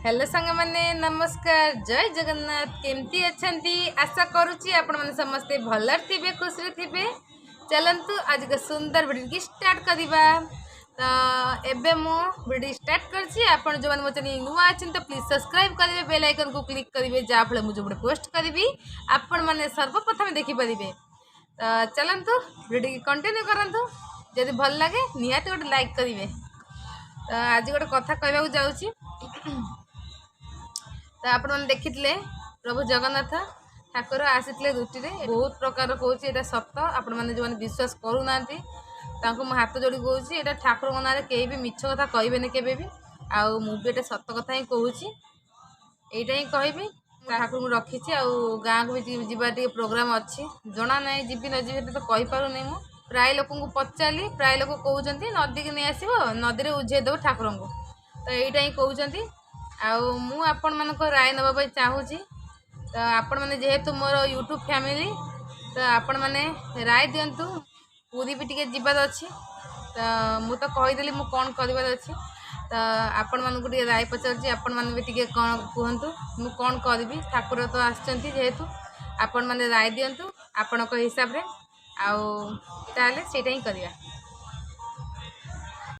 Hello सांग मैंने नमस्कार जय जगन्नाथ केमती अच्छी आशा करुच्ची आपण मैंने समस्ते भलर थे खुशी थे। चलतु आज का सुंदर वीडियो की स्टार्ट करवा। तो एबे मु वीडियो स्टार्ट करछि आपण जो मो चैनल नुआ अछि तो प्लीज सब्सक्राइब करिवे बेल आइकन को क्लिक करिवे जा फल मु जो पोस्ट करबी आपण माने सर्वप्रथम देखि परिबे। तो चलतु वीडियो की कंटिन्यू करंतु जदि भल लगे निहाती गोटे लाइक करिवे। तो आज गोटे कथा कहबा जाउछि। तो आपण मैंने देखी प्रभु जगन्नाथ ठाकुर आसी दुटी बहुत प्रकार कौच ये सत आपण मैंने जो विश्वास करूना मुझे हाथ जोड़ी कौच ये ठाकुर ना कहीं भी मिछ कथा कहबे केबे भी आउ मुझे सत कथा ही कहूँ यहीटा ही कहबी। ठाकुर को रखी गाँव को भी जीवा प्रोग्राम अच्छी जना ना जी न जी तो कहीपरूनी मु प्राय लोक पचारि प्राय लोक कहते नदी की नहीं आसब नदी में उझेदेव ठाकुर को तो यहीटा ही कहते आपण मान राय नापी चाहूँगी। तो आपण मैंने जेहेतु मोर यूट्यूब फैमिली तो आपण मैंने राय दिंतु पूरी भी टी जीवार अच्छी तो मु तो कहीदेली मु कौन करार अच्छी तो आपण मानक राय पचार आपण मैंने भी टी कौन कहतु मु कौन करी ठाकुर तो आसुँच जेहेतु आपण मैंने राय दिंतु आपण हिसाब से आउ ताले सेटा ही करिया।